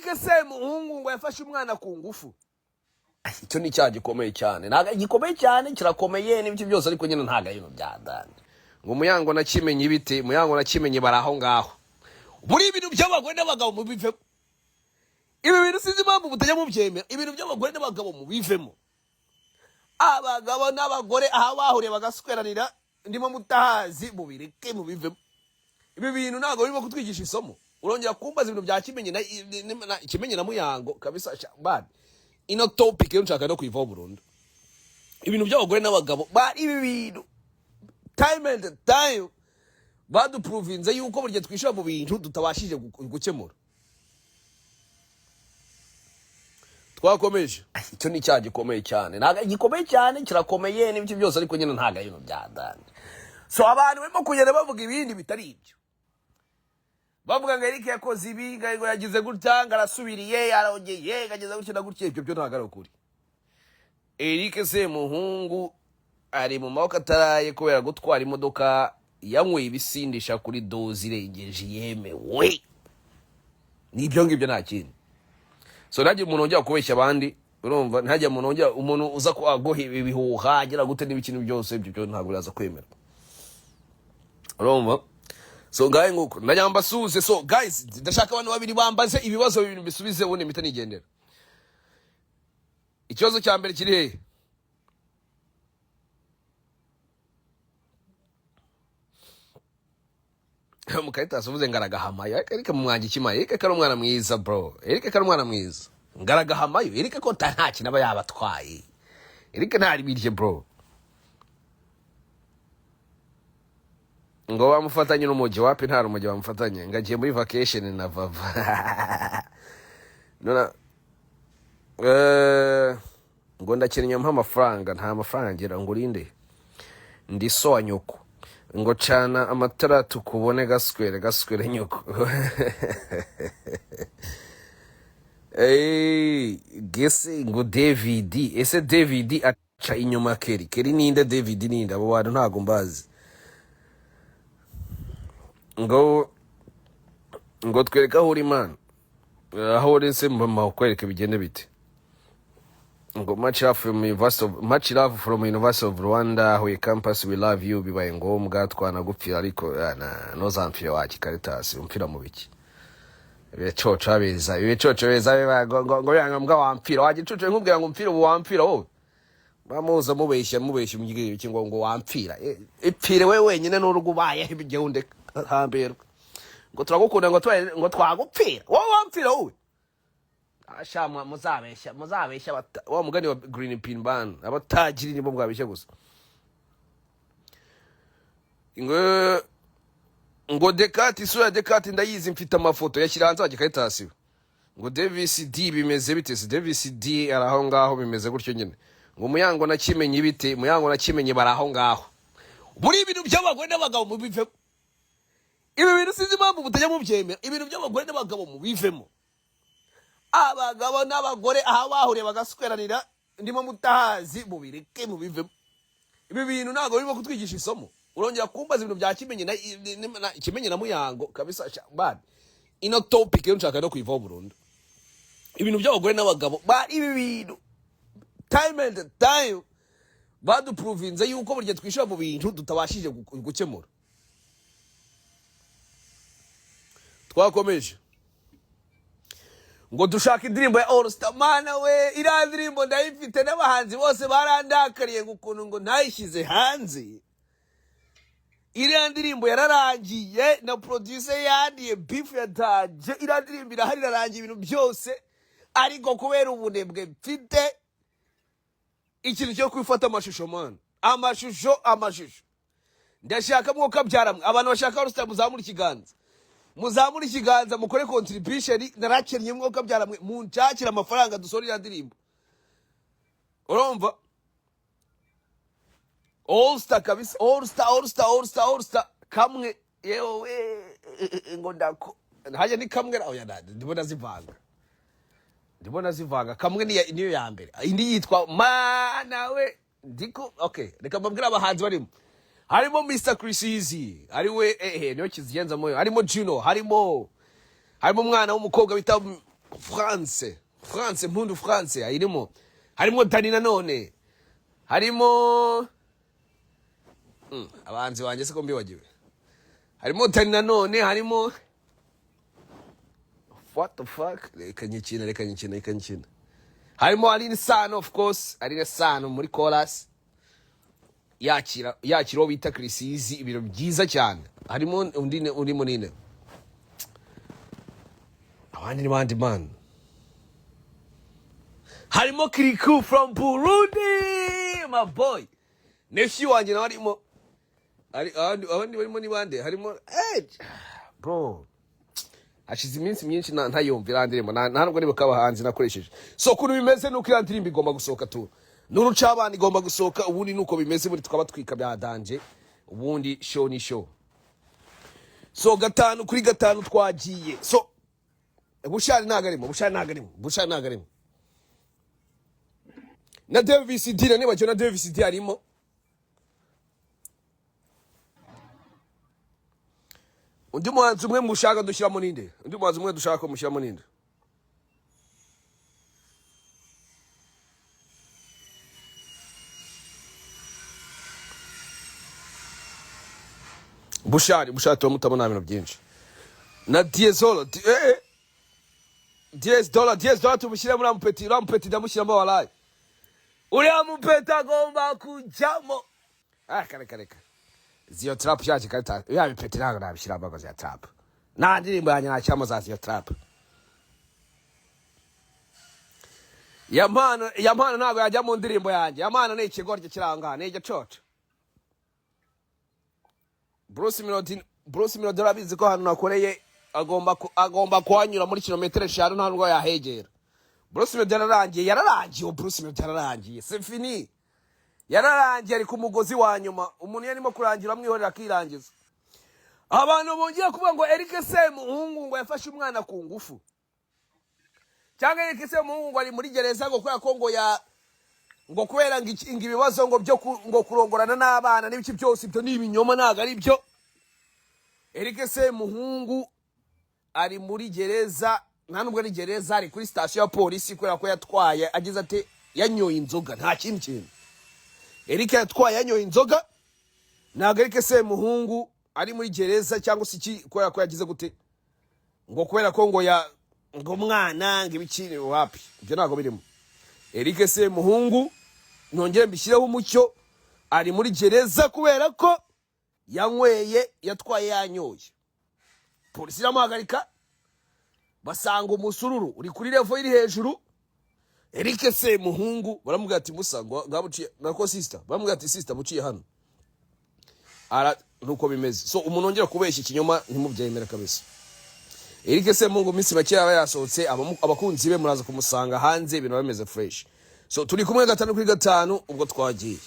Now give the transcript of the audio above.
Eric Semuhungu ngo yafashe umwana ku ngufu. Icyo ni cyaha gikomeye cyane. Naga gikomeye cyane kirakomeye n'ibyo byose ariko nyine ntaga yino byadanje. Ngo muyango nakimenye ibite, muyango nakimenye baraho ngaho. Muri ibintu by'abagore n'abagabo mu bivemo. Ibi bintu sinzi impamvu mutajya mubyemera. Ibintu by'abagore n'abagabo mu bivemo. Abagabo n'abagore aha bahuriye bagasweranira ndimo mutahazi mu bireke mu bivemo. Ibi bintu ntago birimo kutwigisha isomo. Urongera kumbaza ibintu bya kimenye na kimenye na muyango kabisa bad. Ino topic yo nshaka no kuyivaho burundu. Ibintu by'abagore n'abagabo bari ibi bintu time and time baduprovinze yuko burya twishura mu bintu tutabashije gukemura. Twakomeje. Icyo ni cyaha gikomeye cyane. Naga gikomeye cyane kirakomeye n'ibyo byose ariko nyine ntaga yino byadanje. So abantu barimo kugenda bavuga ibindi bitari ibyo. Bavuga ngo Eric yakoze ibi ngo yagize gutanga arasubiriye yarongeye ageze gutya gutya ibyo byo ntaga ukuri. Eric Semuhungu ari mu maboko ataraye kubera gutwara imodoka yanyweye ibisindisha kuri dozi irengeje yemewe. Nibyo ngibyo nta kintu. So naje umuntu ongera kubeshya abandi urumva ntajya umuntu ongera umuntu uza ko agoha ibihuha agira gute n'ibikintu byose ibyo ntabwo uraza kwemera. Urumva? So guys nguko ndanyamba suze so guys ndashaka abantu babiri bambaze ibibazo bibiri bisubize ubone imita nigendera. Ikibazo cya mbere kiri he? Mukaita asuvuze ngaragahamayo Eric mumwangi kimaye Eric kari umwana mwiza bro Eric kari umwana mwiza ngaragahamayo Eric ko nta kintu aba yabatwaye Eric ntari birye bro ngo bamufatanye n'umugi wapi ntari umugi bamufatanye ngagiye muri vacation na vava nona ngo ndakennye mpa amafaranga nta mafaranga ngira ngo urinde ndi so nyoko ngo cana amatara tukubone gaswere nyoko gese ngo David ese David aca inyuma Keri ninde David ninde abo bantu ntago mbazi ngo twereka aho uri man aho uri se mbama kwereka bigende bite ngo much love from University of Rwanda we campus we love you bibaye ngombwa twanagupfira ariko no zamfire waki Caritas umfira mu biki ibicoco beza ngo yanga mbwa wampfira wagicucu nkubwira ngo umfira wampfira wowe bamuza mubeshya mugire iki ngo wampfira ipfire we wenyine n'urugubaye ibigehunde hambere ngo turagukunda ngo twagupfira wowe wampfira wowe ashamwa muzabeshya wa mugani wa green pin ban abatagiri nibo bwabeshya gusa ngo Dekati sura Dekati ndayizi mfite amafoto yashyiranze Caritas ngo Davis D bimeze bite se Davis D araho ngaho bimeze gutyo nyine ngo muyango nakimenye ibite muyango nakimenye baraho ngaho muri ibintu by'abagore n'abagabo mu bivemo ibi bintu sinzi impamvu mutajya mubyemera ibintu by'abagore n'abagabo mu bivemo abagabo n'abagore aha bahuriye bagasweranira ndimo mutahazi mu bireke mu bivemo ibi bintu ntago birimo kutwigisha isomo urongera kumbaza ibintu bya kimenye na muyango kabisa bad ino topic yo nshaka no kuyivaho burundu ibintu by'abagore n'abagabo bari ibi bintu time and time baduprovinze yuko burya twishura mu bintu tutabashije gukemura. Twakomeje ngo dushaka indirimbo ya All Star mana we iriya ndirimbo ndayifite n'abahanzi bose barandakariye gukuntu ngo ntayishyize hanze iriya ndirimbo yararangiye na producer yandiye beef yataje iriya ndirimbo irahari irarangiye ibintu byose ariko kubera ubunebwe mfite ikintu cyo kwifata amashusho man amashusho ndashaka mwuka byaramwe abantu bashaka All Star muzamura ikiganza mukore contribution narakennye mwuka byaramwe munshakira amafaranga dusora ya ndirimbo urumva All Star kabisa All Star kamwe yewe ngo ndako haje ni kamwe oya ndibona zivanga kamwe niyo ya mbere indi yitwa Nawe ndiko okay reka mbabwira abahanzi barimo harimo Mr Chris Easy ari we niyo kizigenza moyo harimo Juno harimo umwana w'umukobwa bita France mpundu France harimo Dani nanone harimo abanzi wanjye se ko mbiwagiwe harimo Dani nanone harimo what the fuck reka nyikina harimo Aline Sano of course Aline Sano muri chorus yakira bita Krisizi ibiro byiza cyane harimo undi munine abandi ni bandi man harimo Kirikou from Burundi my boy nephew wanjye nawe harimo abandi barimo ni bande harimo bro Ashyize iminsi myinshi ntayumvira ndirimbo ntabwo niba kabahanzi nakoresheje so kuno bimeze nuko iriya ndirimbo igomba gusohoka tu n'uruca abana igomba gusohoka ubundi nuko bimeze muri tukaba twika bya danje ubundi show ni show so 5 kuri 5 twagiye so bushari nagarimo na Davis D niba cyo na Davis D arimo undi muhanzi umwe mushaka dushyiramo ninde undi muhanzi umwe dushaka ko mushyiramo ninde Bushari tumutabona ibintu byinshi na Diezolo $10 tumushyire muri Rampeti ndamushyiramo walayi uriya mupeti agomba kujyamo kareka ziyo trap yaje karita ya bipeti ntabwo nabishyira ambagozi ya trap nta ndirimbo yanjye nashyiramo za ziyo trap Yamana ntabwo yajya mu ndirimbo yanjye Yamana ni ikigoryi kiranga ni igicoco Bruce Melody arabizi ko hano nakoreye agomba kuhanyura muri kilometero 5 nta nubwo yahegera Bruce Melody yararangiye c'est fini yararangiye ari ku mugozi wa nyuma umuntu yarimo kurangira amwihorera akirangiza abantu bongera kuvuga ngo Eric Semuhungu ngo yafashe umwana ku ngufu cyangwa Eric Semuhungu ngo ari muri gereza ngo kubera ko ngo kubera ibibazo ngo kurongorana n'abana n'ibiki byose ibyo ni ibinyoma ntago ari byo Eric Semuhungu ari muri gereza nta nubwo ari gereza ari kuri station ya polisi kubera ko yatwaye agize ati yanyoye inzoga nta kindi kintu Eric yatwaye yanyoye inzoga ntago Eric Semuhungu ari muri gereza cyangwa se iki kubera ko yagize gute ngo kubera ko ngo mwana ngibikiri wapi ibyo ntago birimo Eric Semuhungu nongere mbishyireho umucyo ari muri gereza kubera ko yatwaye yanyoye polisi iramuhagarika basanga umusururu uri kuri level iri hejuru Eric Semuhungu baramubwira ati musangwa ngabuciye nako sister baramubwira ati sister buciye hano nuko bimeze so umuntu ongera kubeshya ikinyoma ntimubyemera kabisa Eric Semuhungu minsi bake yaba yasohotse abakunzi be muraza kumusanga hanze ibintu bameze fresh so turi kumwe 5 kuri 5 ubwo twagiye